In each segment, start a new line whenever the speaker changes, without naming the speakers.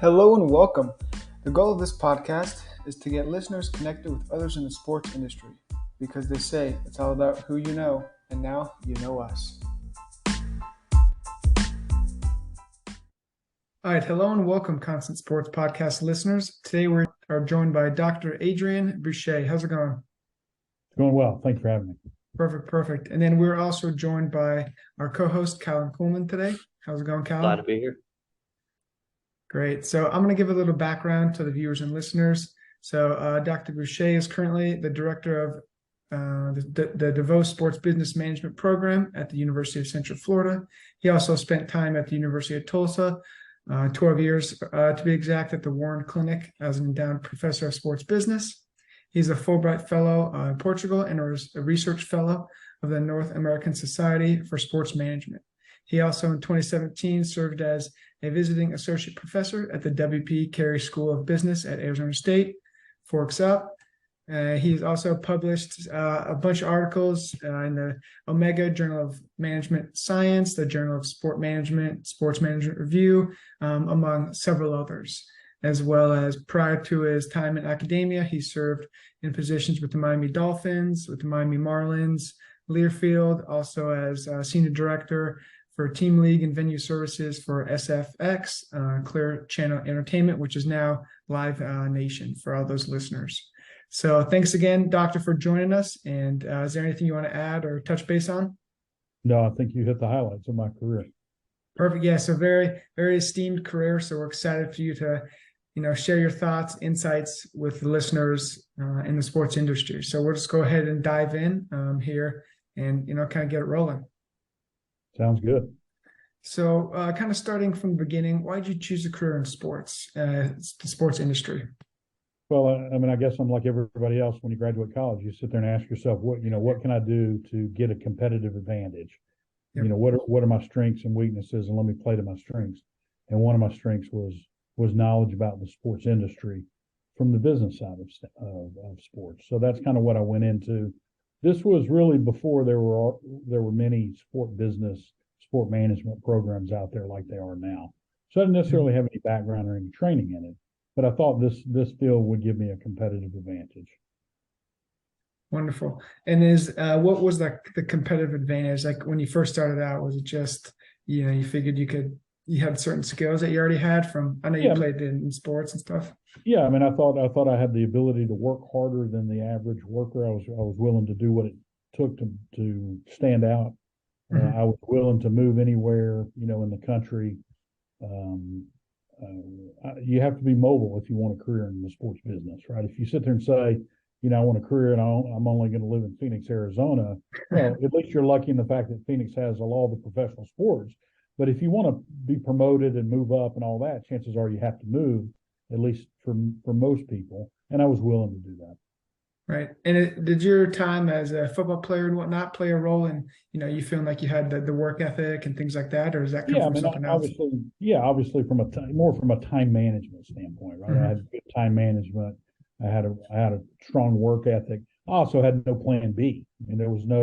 Hello and welcome. The goal of this podcast is to get listeners connected with others in the sports industry because they say it's all about who you know, and now you know us. All right, hello and welcome, Constant Sports Podcast listeners. Today we are joined by Dr. Adrien Bouchet. How's it going?
Going well. Thanks for having me.
Perfect. And then we're also joined by our co-host, Callum Coleman today. How's it going, Callum?
Glad to be here.
Great. So I'm going to give a little background to the viewers and listeners. So Dr. Bouchet is currently the director of the DeVos Sports Business Management program at the University of Central Florida. He also spent time at the University of Tulsa, 12 years to be exact, at the Warren Clinic as an Endowed Professor of Sports Business. He's a Fulbright Fellow in Portugal and a Research Fellow of the North American Society for Sports Management. He also in 2017 served as a visiting associate professor at the WP Carey School of Business at Arizona State. Forks up. He's also published a bunch of articles in the Omega Journal of Management Science, the Journal of Sport Management, Sports Management Review, among several others. As well as prior to his time in academia, he served in positions with the Miami Dolphins, with the Miami Marlins, Learfield, also as senior director for Team League and Venue Services for SFX, Clear Channel Entertainment, which is now Live Nation for all those listeners. So thanks again, Doctor, for joining us. And is there anything you want to add or touch base on?
No, I think you hit the highlights of my career.
Perfect. Yeah. So very, very esteemed career. So we're excited for you to, share your thoughts, insights with the listeners in the sports industry. So we'll just go ahead and dive in here and, kind of get it rolling.
Sounds good.
So kind of starting from the beginning, why did you choose a career in sports, the sports industry?
Well, I guess I'm like everybody else. When you graduate college, you sit there and ask yourself, what can I do to get a competitive advantage? Yep. What are my strengths and weaknesses, and let me play to my strengths. And one of my strengths was knowledge about the sports industry from the business side of sports. So that's kind of what I went into. This was really before there were many sport management programs out there like they are now. So I didn't necessarily have any background or any training in it, but I thought this field would give me a competitive advantage.
Wonderful. And what was the competitive advantage? Like when you first started out, was it just, you figured you had certain skills that you already had from, I know you played in sports and stuff.
Yeah. I thought I had the ability to work harder than the average worker. I was willing to do what it took to stand out. Mm-hmm. I was willing to move anywhere, in the country. You have to be mobile if you want a career in the sports business, right? If you sit there and say, I want a career and I'm only going to live in Phoenix, Arizona, well, at least you're lucky in the fact that Phoenix has all the professional sports. But if you want to be promoted and move up and all that, chances are you have to move, at least for most people. And I was willing to do that.
Right. And did your time as a football player and whatnot play a role in, you feeling like you had the work ethic and things like that, or is that come from something else?
Obviously from a time management standpoint, right? Mm-hmm. I had good time management. I had a strong work ethic. I also had no plan B. There was no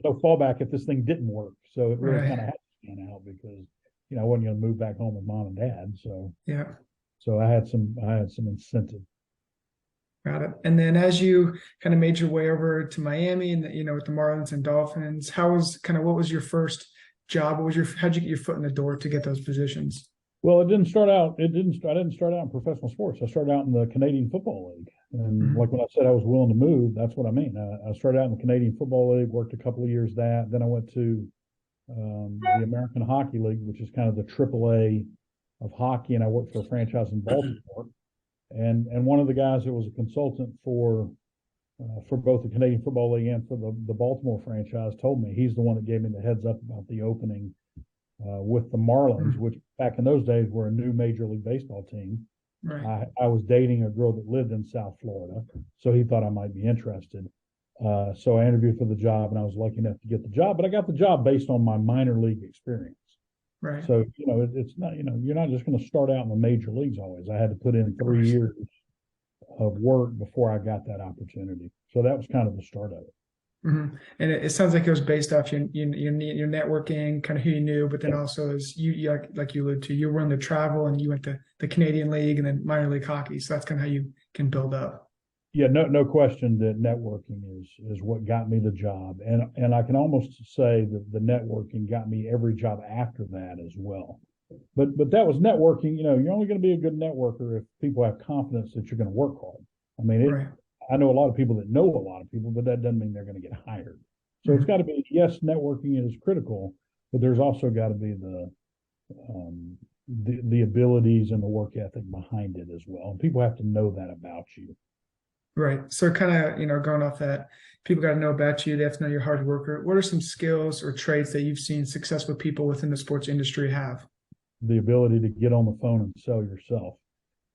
fallback if this thing didn't work. So it really kind of had to stand out because I wasn't going to move back home with mom and dad. So yeah. So I had some incentive.
Got it. And then as you kind of made your way over to Miami and, with the Marlins and Dolphins, what was your first job? How'd you get your foot in the door to get those positions?
Well, I didn't start out in professional sports. I started out in the Canadian Football League. And mm-hmm. like when I said I was willing to move, that's what I mean. I started out in the Canadian Football League, worked a couple of years that. Then I went to the American Hockey League, which is kind of the AAA of hockey. And I worked for a franchise in Baltimore. And one of the guys that was a consultant for both the Canadian Football League and for the Baltimore franchise told me, he's the one that gave me the heads up about the opening with the Marlins, which back in those days were a new Major League Baseball team. Right. I was dating a girl that lived in South Florida, so he thought I might be interested. So I interviewed for the job, and I was lucky enough to get the job. But I got the job based on my minor league experience. Right. So, it's not, you're not just going to start out in the major leagues always. I had to put in 3 years of work before I got that opportunity. So that was kind of the start of it.
And it sounds like it was based off your networking, kind of who you knew, but then also as you like you alluded to, you were willing to travel and you went to the Canadian League and then minor league hockey. So that's kind of how you can build up.
Yeah, no question that networking is what got me the job, and I can almost say that the networking got me every job after that as well. But that was networking. You know, you're only going to be a good networker if people have confidence that you're going to work hard. I mean,
Right.
I know a lot of people that know a lot of people, but that doesn't mean they're going to get hired. So it's got to be, yes, networking is critical, but there's also got to be the abilities and the work ethic behind it as well. And people have to know that about you.
Right. So kind of, going off that, people got to know about you. They have to know you're a hard worker. What are some skills or traits that you've seen successful people within the sports industry have?
The ability to get on the phone and sell yourself.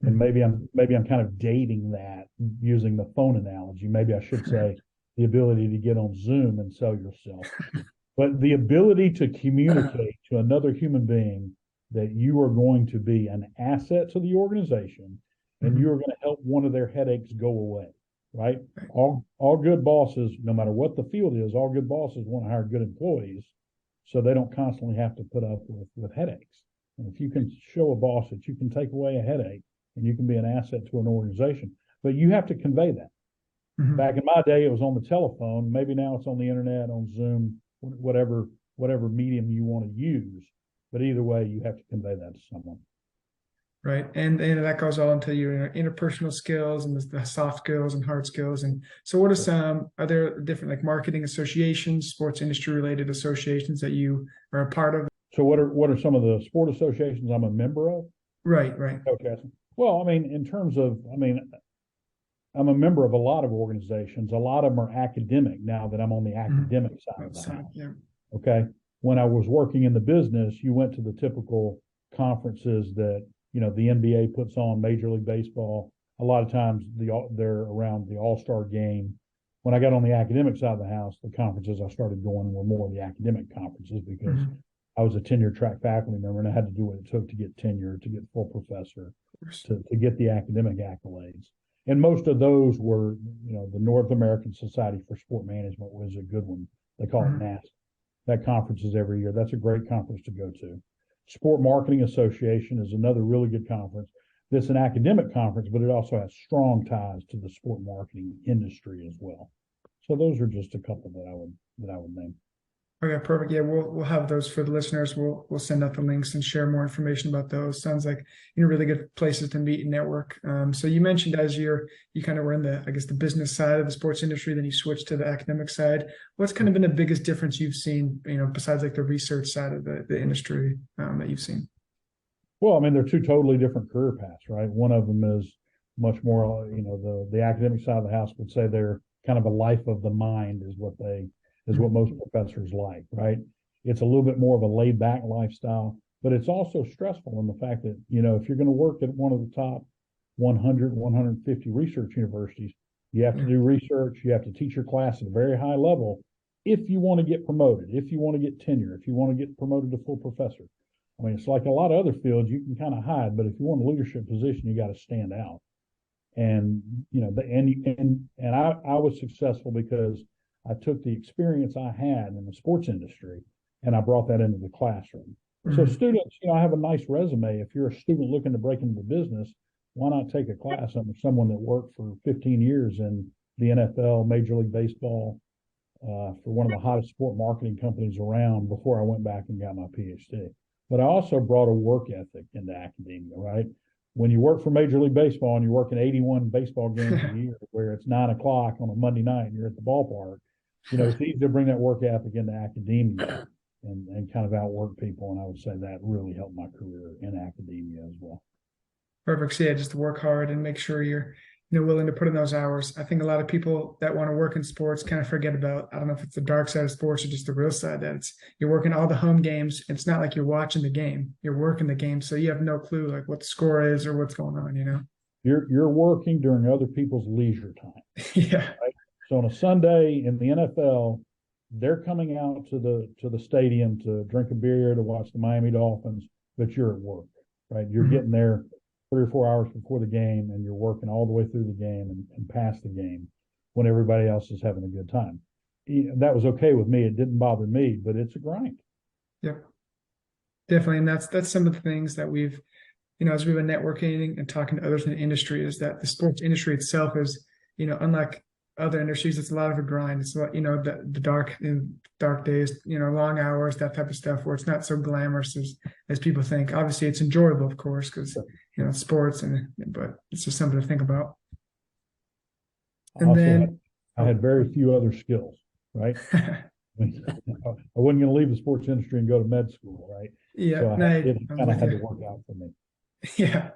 And maybe I'm kind of dating that using the phone analogy. Maybe I should say the ability to get on Zoom and sell yourself. But the ability to communicate to another human being that you are going to be an asset to the organization and you're going to help one of their headaches go away, right? All good bosses, no matter what the field is, all good bosses want to hire good employees so they don't constantly have to put up with headaches. And if you can show a boss that you can take away a headache and you can be an asset to an organization, but you have to convey that. Back in my day, it was on the telephone. Maybe now it's on the internet, on Zoom, whatever medium you want to use. But either way, you have to convey that to someone.
Right. And that goes all into your interpersonal skills and the soft skills and hard skills. And so what are there different like marketing associations, sports industry related associations that you are a part of?
So what are some of the sport associations I'm a member of?
Right.
Okay. Well, I mean, I'm a member of a lot of organizations. A lot of them are academic now that I'm on the academic side of the house.
Yeah.
Okay. When I was working in the business, you went to the typical conferences that, the NBA puts on, Major League Baseball. A lot of times they're around the All-Star game. When I got on the academic side of the house, the conferences I started going were more of the academic conferences because I was a tenured track faculty member and I had to do what it took to get tenure, to get full professor, to get the academic accolades. And most of those were, the North American Society for Sport Management was a good one. They call it NASP. That conference is every year. That's a great conference to go to. Sport Marketing Association is another really good conference. It's an academic conference, but it also has strong ties to the sport marketing industry as well. So those are just a couple that I would name.
Okay, perfect. Yeah, we'll have those for the listeners. We'll send out the links and share more information about those. Sounds like really good places to meet and network. So you mentioned as you kind of were in the business side of the sports industry, then you switched to the academic side. What's kind of been the biggest difference you've seen, besides like the research side of the industry that you've seen?
Well, I mean, they're two totally different career paths, right? One of them is much more, the academic side of the house would say they're kind of a life of the mind is what most professors like, right? It's a little bit more of a laid back lifestyle, but it's also stressful in the fact that, if you're going to work at one of the top 100, 150 research universities, you have to do research, you have to teach your class at a very high level if you want to get promoted, if you want to get tenure, if you want to get promoted to full professor. I mean, it's like a lot of other fields, you can kind of hide, but if you want a leadership position, you got to stand out. And, I was successful because I took the experience I had in the sports industry and I brought that into the classroom. So students, I have a nice resume. If you're a student looking to break into the business, why not take a class under someone that worked for 15 years in the NFL, Major League Baseball, for one of the hottest sport marketing companies around before I went back and got my PhD. But I also brought a work ethic into academia, right? When you work for Major League Baseball and you're working 81 baseball games a year where it's 9:00 on a Monday night and you're at the ballpark, it's easy to bring that work ethic into academia and kind of outwork people. And I would say that really helped my career in academia as well.
Perfect. So yeah, just to work hard and make sure you're willing to put in those hours. I think a lot of people that want to work in sports kind of forget about, I don't know if it's the dark side of sports or just the real side, that you're working all the home games. It's not like you're watching the game, you're working the game. So you have no clue like what the score is or what's going on,
You're working during other people's leisure time.
Yeah.
Right? So on a Sunday in the NFL, they're coming out to the stadium to drink a beer, to watch the Miami Dolphins, but you're at work, right? You're getting there 3 or 4 hours before the game and you're working all the way through the game and past the game when everybody else is having a good time. that was okay with me. It didn't bother me, but it's a grind.
Yep, definitely. And that's some of the things that we've, as we've been networking and talking to others in the industry, is that the sports industry itself is, unlike other industries, it's a lot of a grind. It's a lot, the dark days, long hours, that type of stuff, where it's not so glamorous as people think. Obviously it's enjoyable, of course, because, sports, but it's just something to think about. And then
I had very few other skills, right? I wasn't going to leave the sports industry and go to med school, right?
Yeah,
so it kind of had to work out for me.
Yeah,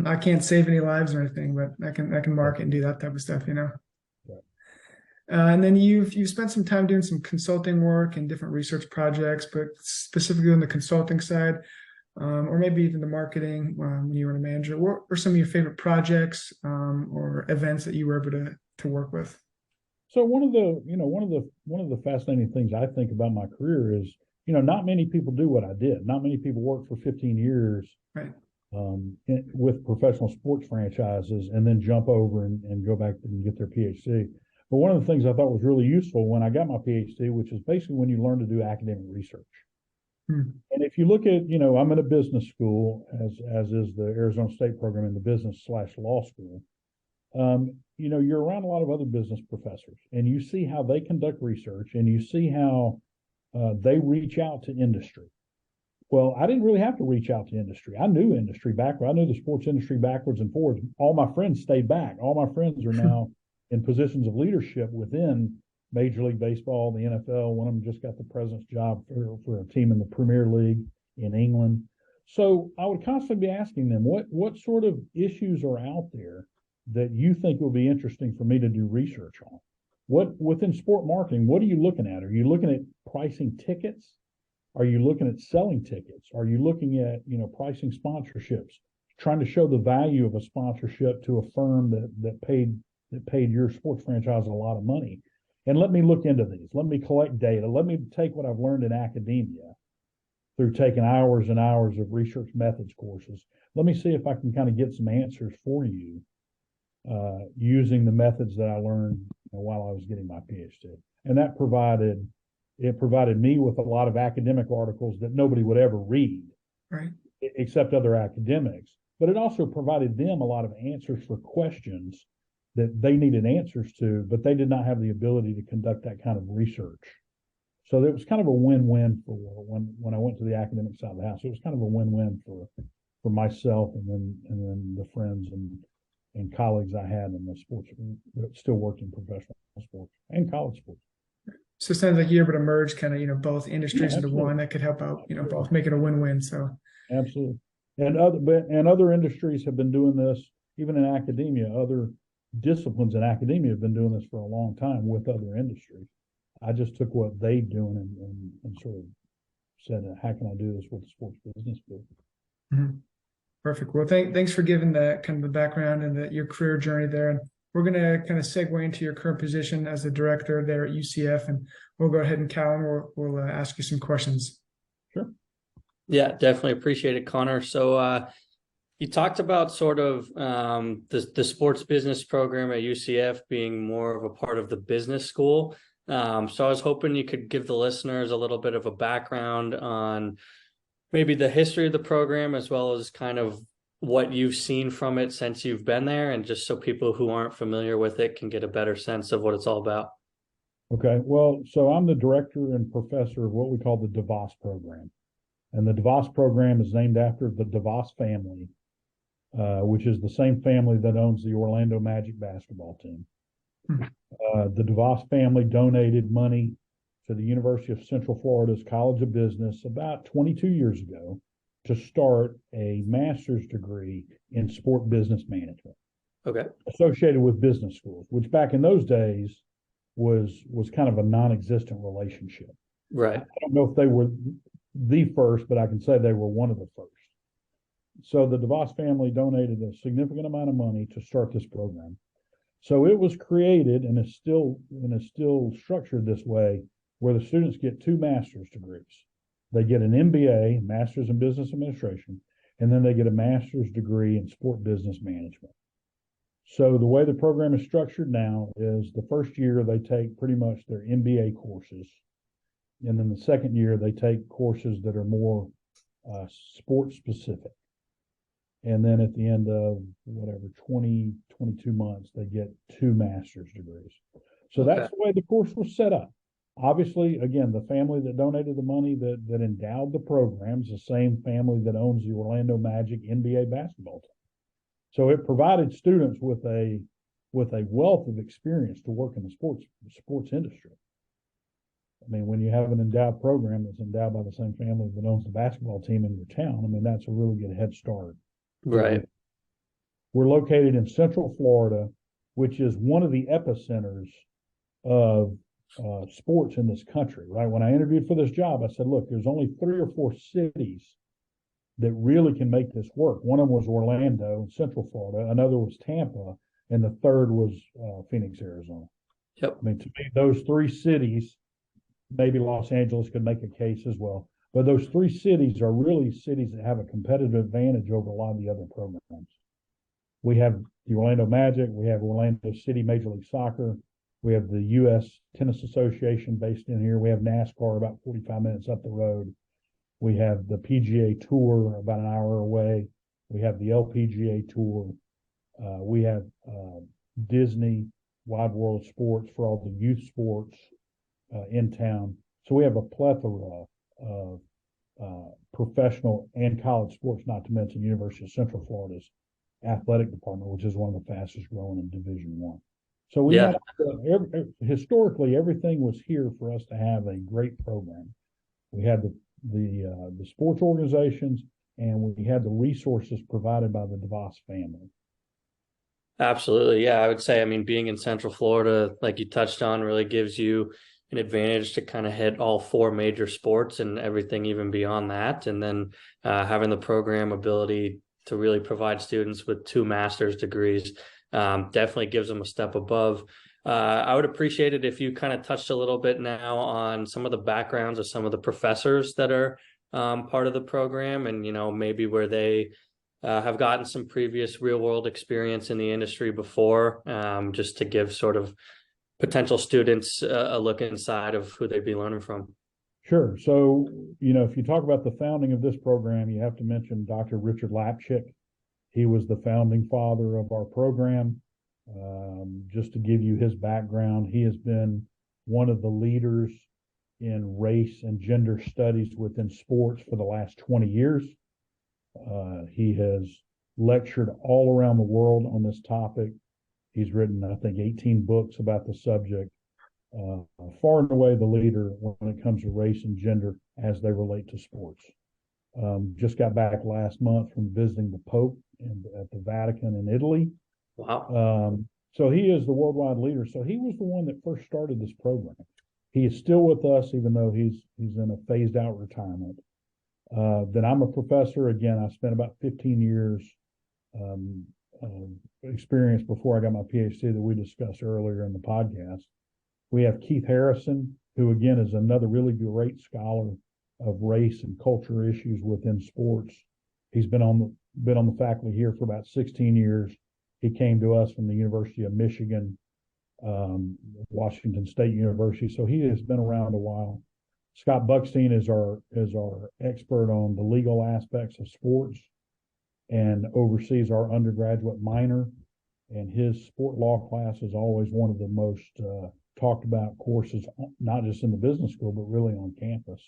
I can't save any lives or anything, but I can market and do that type of stuff, Right. And then you've spent some time doing some consulting work and different research projects, but specifically on the consulting side, or maybe even the marketing when you were a manager. What were some of your favorite projects or events that you were able to work with?
So one of the fascinating things I think about my career is, not many people do what I did. Not many people work for 15 years,
right,
with professional sports franchises and then jump over and go back and get their PhD. But one of the things I thought was really useful when I got my PhD, which is basically when you learn to do academic research. And if you look at, I'm in a business school, as is the Arizona State program in the business/law school. You're around a lot of other business professors, and you see how they conduct research, and you see how they reach out to industry. Well, I didn't really have to reach out to industry. I knew industry backwards. I knew the sports industry backwards and forwards. All my friends stayed back. All my friends are now in positions of leadership within Major League Baseball, the NFL. One of them just got the president's job for a team in the Premier League in England. So I would constantly be asking them, what sort of issues are out there that you think will be interesting for me to do research on? What within sport marketing, what are you looking at? Are you looking at pricing tickets? Are you looking at selling tickets? Are you looking at, pricing sponsorships, trying to show the value of a sponsorship to a firm that paid your sports franchise a lot of money? And let me look into these. Let me collect data. Let me take what I've learned in academia through taking hours and hours of research methods courses. Let me see if I can kind of get some answers for you using the methods that I learned while I was getting my PhD. And that provided me with a lot of academic articles that nobody would ever read,
right,
except other academics. But it also provided them a lot of answers for questions that they needed answers to, but they did not have the ability to conduct that kind of research. So it was kind of a win-win for when I went to the academic side of the house. It was kind of a win-win for myself and then the friends and colleagues I had in the sports, still working professional sports and college sports.
So it sounds like you're able to merge kind of, both industries into one that could help out, both make it a win-win. So
absolutely. And other industries have been doing this, even in academia. Other disciplines in academia have been doing this for a long time with other industries. I just took what they doing and sort of said, how can I do this with the sports business field?
Mm-hmm. Perfect. Well, thanks for giving the kind of the background and your career journey there. And we're going to kind of segue into your current position as the director there at UCF, and we'll go ahead and Callum, we'll ask you some questions.
Sure.
Yeah, definitely appreciate it, Connor. So you talked about sort of the sports business program at UCF being more of a part of the business school. So I was hoping you could give the listeners a little bit of a background on maybe the history of the program, as well as kind of what you've seen from it since you've been there, and just so people who aren't familiar with it can get a better sense of what it's all about.
Okay. Well, so I'm the director and professor of what we call the DeVos program. And the DeVos program is named after the DeVos family, which is the same family that owns the Orlando Magic basketball team. The DeVos family donated money to the University of Central Florida's College of Business about 22 years ago to start a master's degree in sport business management.
Okay.
Associated with business schools, which back in those days was kind of a non-existent relationship.
Right.
I don't know if they were the first, but I can say they were one of the first. So the DeVos family donated a significant amount of money to start this program. So it was created and is still structured this way, where the students get 2 master's degrees. They get an MBA, Master's in Business Administration, and then they get a master's degree in Sport Business Management. So the way the program is structured now is the first year they take pretty much their MBA courses. And then the second year they take courses that are more sports specific. And then at the end of 22 months, they get 2 master's degrees. So that's the way the course was set up. Obviously, again, the family that donated the money that endowed the program is the same family that owns the Orlando Magic NBA basketball team. So it provided students with a wealth of experience to work in the sports industry. I mean, when you have an endowed program that's endowed by the same family that owns the basketball team in your town, I mean, that's a really good head start.
Right.
We're located in Central Florida, which is one of the epicenters of sports in this country, right? When I interviewed for this job, I said, look, there's only 3 or 4 cities that really can make this work. One of them was Orlando in Central Florida. Another was Tampa. And the third was Phoenix, Arizona.
Yep.
I mean, to me, those 3 cities, maybe Los Angeles could make a case as well. But those 3 cities are really cities that have a competitive advantage over a lot of the other programs. We have the Orlando Magic. We have Orlando City Major League Soccer. We have the U.S. Tennis Association based in here. We have NASCAR about 45 minutes up the road. We have the PGA Tour about an hour away. We have the LPGA Tour. We have Disney Wide World Sports for all the youth sports in town. So we have a plethora of professional and college sports, not to mention University of Central Florida's athletic department, which is one of the fastest growing in Division I. So we had historically everything was here for us to have a great program. We had the sports organizations, and we had the resources provided by the DeVos family.
Absolutely. Yeah, I would say, I mean, being in Central Florida, like you touched on, really gives you an advantage to kind of hit all 4 major sports and everything even beyond that. And then having the program ability to really provide students with 2 master's degrees definitely gives them a step above. I would appreciate it if you kind of touched a little bit now on some of the backgrounds of some of the professors that are part of the program, and, you know, maybe where they have gotten some previous real world experience in the industry before, just to give sort of potential students a look inside of who they'd be learning from.
Sure. So, you know, if you talk about the founding of this program, you have to mention Dr. Richard Lapchick. He was the founding father of our program. Just to give you his background, he has been one of the leaders in race and gender studies within sports for the last 20 years. He has lectured all around the world on this topic. He's written, I think, 18 books about the subject. Far and away the leader when it comes to race and gender as they relate to sports. Just got back last month from visiting the Pope at the Vatican in Italy.
Wow.
So he is the worldwide leader. So he was the one that first started this program. He is still with us, even though he's in a phased out retirement. Then I'm a professor. Again, I spent about 15 years experience before I got my PhD that we discussed earlier in the podcast. We have Keith Harrison, who again is another really great scholar of race and culture issues within sports. He's been on the faculty here for about 16 years. He came to us from the University of Michigan, Washington State University, so he has been around a while. Scott Buckstein is our expert on the legal aspects of sports and oversees our undergraduate minor. And his sport law class is always one of the most talked about courses, not just in the business school, but really on campus.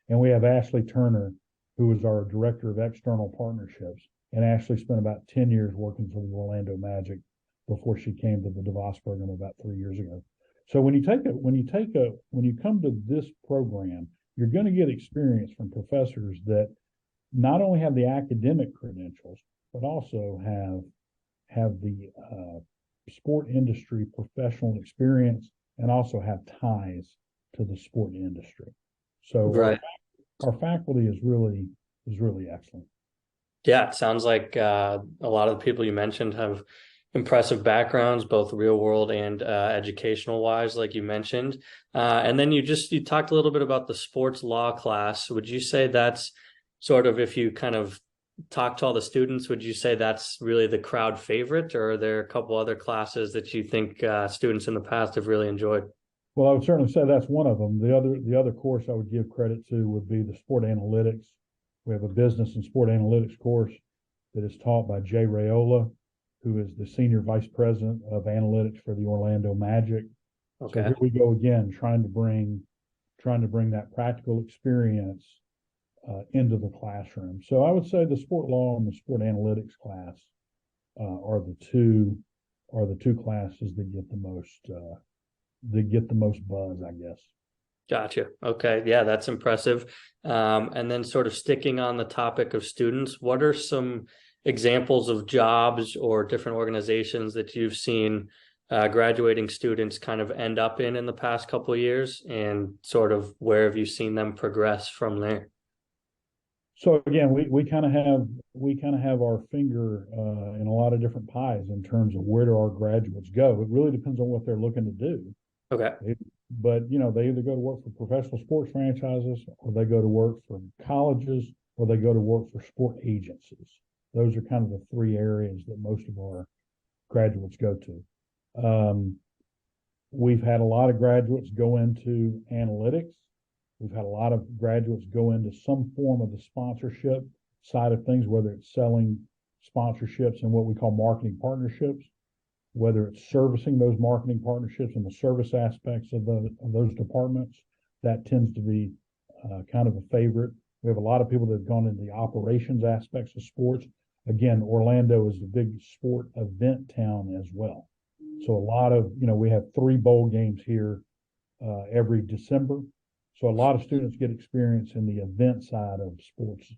And we have Ashley Turner, who is our director of external partnerships. And Ashley spent about 10 years working for the Orlando Magic before she came to the DeVos program about 3 years ago. So when you come to this program, you're going to get experience from professors that not only have the academic credentials, but also have the sport industry professional experience and also have ties to the sport industry. So
right.
Our faculty is really excellent.
Yeah, it sounds like a lot of the people you mentioned have impressive backgrounds, both real world and educational wise, like you mentioned. And then you talked a little bit about the sports law class. Would you say that's sort of, if you kind of talk to all the students, would you say that's really the crowd favorite, or are there a couple other classes that you think students in the past have really enjoyed?
Well, I would certainly say that's one of them. The other course I would give credit to would be the sport analytics. We have a business and sport analytics course that is taught by Jay Raiola, who is the senior vice president of analytics for the Orlando Magic.
Okay.
So here we go again, trying to bring that practical experience into the classroom. So I would say the sport law and the sport analytics class are the two classes that get the most buzz, I guess.
Gotcha. Okay. Yeah, that's impressive. And then sort of sticking on the topic of students, what are some examples of jobs or different organizations that you've seen graduating students kind of end up in the past couple of years, and sort of where have you seen them progress from there?
So again, we kind of have our finger in a lot of different pies in terms of where do our graduates go. It really depends on what they're looking to do.
Okay.
But they either go to work for professional sports franchises, or they go to work for colleges, or they go to work for sport agencies. Those are kind of the three areas that most of our graduates go to. We've had a lot of graduates go into analytics. We've had a lot of graduates go into some form of the sponsorship side of things, whether it's selling sponsorships and what we call marketing partnerships, whether it's servicing those marketing partnerships and the service aspects of those departments. That tends to be kind of a favorite. We have a lot of people that have gone into the operations aspects of sports. Again, Orlando is a big sport event town as well. So a lot of, we have 3 bowl games here every December. So a lot of students get experience in the event side of sports,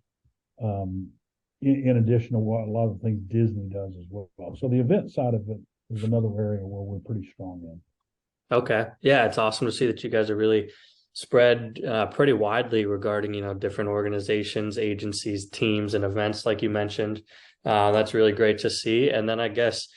in addition to what a lot of the things Disney does as well. So the event side of it is another area where we're pretty strong in.
Okay. Yeah, it's awesome to see that you guys are really spread pretty widely regarding, different organizations, agencies, teams, and events like you mentioned. That's really great to see. And then I guess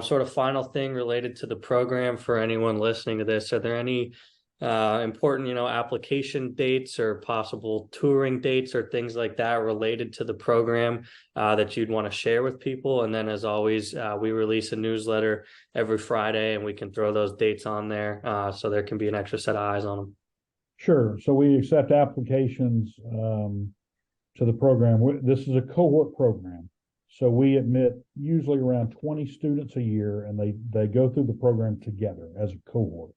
sort of final thing related to the program for anyone listening to this, are there any important, application dates or possible touring dates or things like that related to the program that you'd want to share with people? And then as always, we release a newsletter every Friday, and we can throw those dates on there so there can be an extra set of eyes on them.
Sure. So we accept applications to the program. This is a cohort program. So we admit usually around 20 students a year, and they go through the program together as a cohort.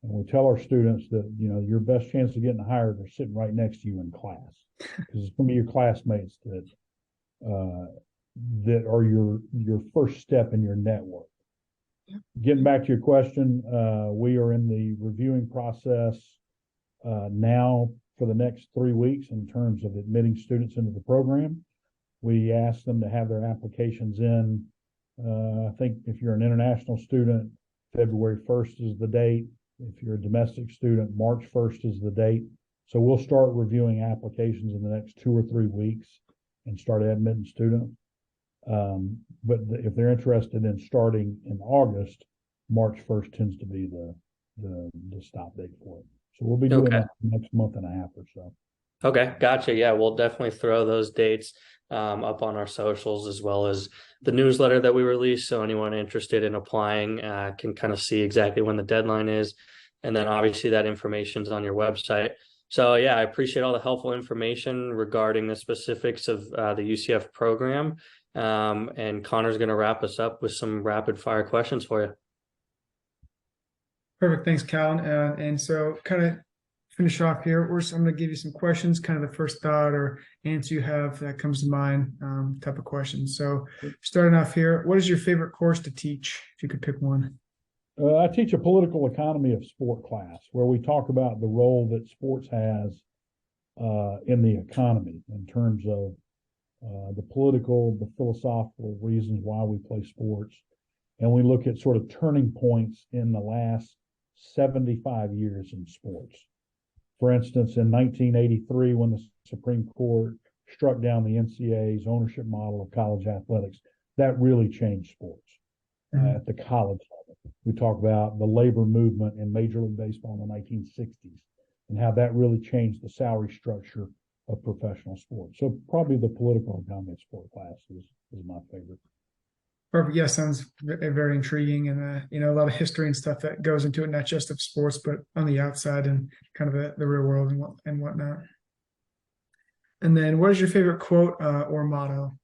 And we tell our students that, your best chance of getting hired are sitting right next to you in class, because it's going to be your classmates that are your first step in your network. Getting back to your question, we are in the reviewing process now for the next 3 weeks in terms of admitting students into the program. We ask them to have their applications in. I think if you're an international student, February 1st is the date. If you're a domestic student, March 1st is the date. So we'll start reviewing applications in the next 2 or 3 weeks and start admitting students. But if they're interested in starting in August, March 1st tends to be the stop date for it. So we'll be doing that next month and a half or so.
Okay, gotcha. Yeah, we'll definitely throw those dates up on our socials, as well as the newsletter that we release. So anyone interested in applying can kind of see exactly when the deadline is. And then obviously that information is on your website. So yeah, I appreciate all the helpful information regarding the specifics of the UCF program. And Connor's going to wrap us up with some rapid fire questions for you.
Perfect. Thanks, Cal. And so kind of finish off here. I'm going to give you some questions, kind of the first thought or answer you have that comes to mind type of questions. So starting off here, what is your favorite course to teach, if you could pick one?
I teach a political economy of sport class, where we talk about the role that sports has in the economy in terms of the political, the philosophical reasons why we play sports. And we look at sort of turning points in the last 75 years in sports. For instance, in 1983, when the Supreme Court struck down the NCAA's ownership model of college athletics, that really changed sports at the college level. We talk about the labor movement in Major League Baseball in the 1960s and how that really changed the salary structure of professional sports. So probably the political economy sport class is my favorite.
Perfect. Yeah, sounds very intriguing, and a lot of history and stuff that goes into it, not just of sports, but on the outside and kind of the real world and whatnot. And then, what is your favorite quote or motto?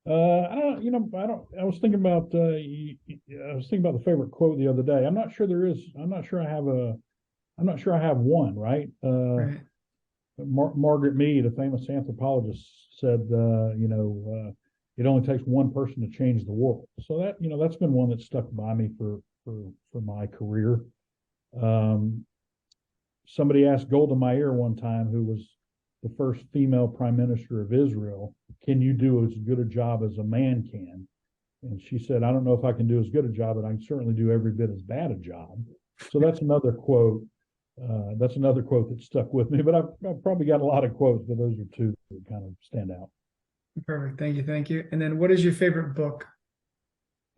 I was thinking about the favorite quote the other day. I'm not sure I have one, right?
Right.
Margaret Mead, a famous anthropologist, said, it only takes one person to change the world. So that's been one that stuck by me for my career. Somebody asked Golda Meir one time, who was the first female prime minister of Israel, can you do as good a job as a man can? And she said, I don't know if I can do as good a job, but I can certainly do every bit as bad a job. So that's another quote. That stuck with me, but I've probably got a lot of quotes, but those are two that kind of stand out.
Perfect. Thank you. And then, what is your favorite book?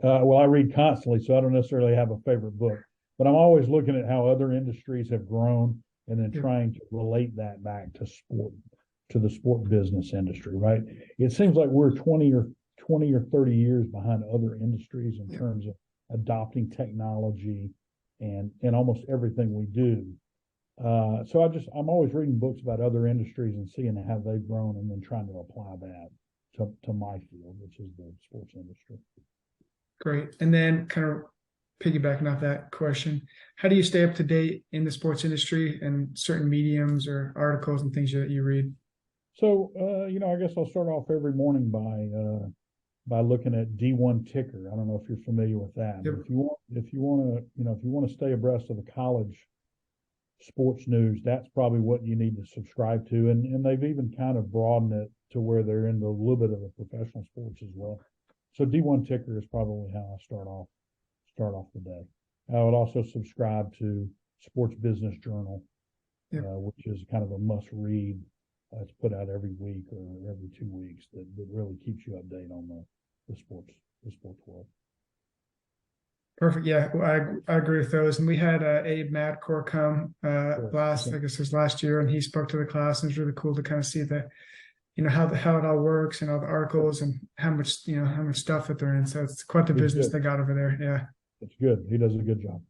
Well, I read constantly, so I don't necessarily have a favorite book, but I'm always looking at how other industries have grown and then trying to relate that back to sport, to the sport business industry, right? It seems like we're 20 or 30 years behind other industries in terms of adopting technology and almost everything we do. So I'm always reading books about other industries and seeing how they've grown and then trying to apply that to my field, which is the sports industry.
Great. And then, kind of piggybacking off that question, how do you stay up to date in the sports industry and certain mediums or articles and things that you read?
So, I guess I'll start off every morning by looking at D1 Ticker. I don't know if you're familiar with that.
Yep.
If you want to stay abreast of the college sports news, that's probably what you need to subscribe to. And they've even kind of broadened it to where they're into a little bit of the professional sports as well. So D1 Ticker is probably how I start off the day. I would also subscribe to Sports Business Journal, which is kind of a must read. It's put out every week or every 2 weeks that really keeps you updated on the sports world.
Perfect. Yeah, I agree with those. And we had Abe Madcore come last year, and he spoke to the class, and it's really cool to kind of see how it all works and all the articles and how much stuff that they're in. So it's quite the business they got over there. Yeah.
It's good. He does a good job.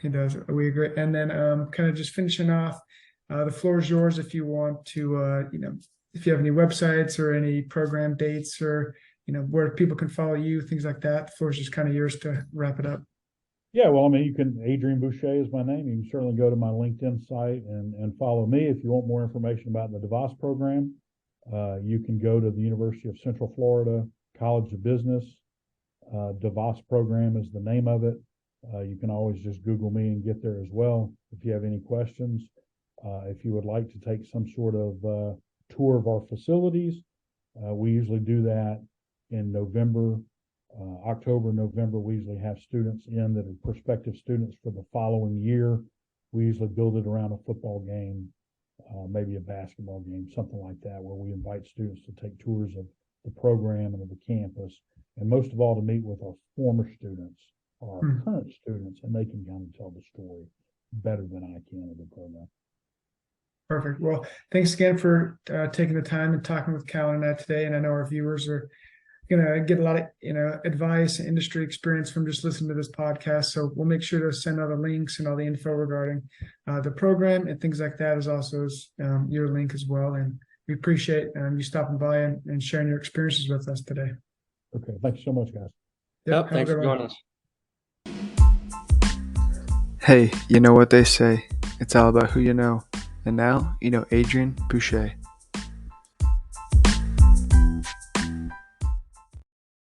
He does. We agree. And then kind of just finishing off, the floor is yours if you want to, if you have any websites or any program dates or, where people can follow you, things like that. The floor is just kind of yours to wrap it up.
Yeah, well, Adrien Bouchet is my name. You can certainly go to my LinkedIn site and follow me. If you want more information about the DeVos program, you can go to the University of Central Florida College of Business. DeVos program is the name of it. You can always just Google me and get there as well. If you have any questions, if you would like to take some sort of tour of our facilities, we usually do that in November, October, November. We usually have students in that are prospective students for the following year. We usually build it around a football game, maybe a basketball game, something like that, where we invite students to take tours of the program and of the campus, and most of all to meet with our former students or our current students, and they can kind of tell the story better than I can of the program.
Perfect. Well, thanks again for taking the time and talking with Cal and I today. And I know our viewers are going to get a lot of advice and industry experience from just listening to this podcast. So we'll make sure to send all the links and all the info regarding the program and things like that, as also as your link as well. And we appreciate you stopping by and sharing your experiences with us today.
Okay. Thanks so much, guys.
Yep. Thanks for joining us.
Hey, you know what they say. It's all about who you know. And now, you know Adrien Bouchet.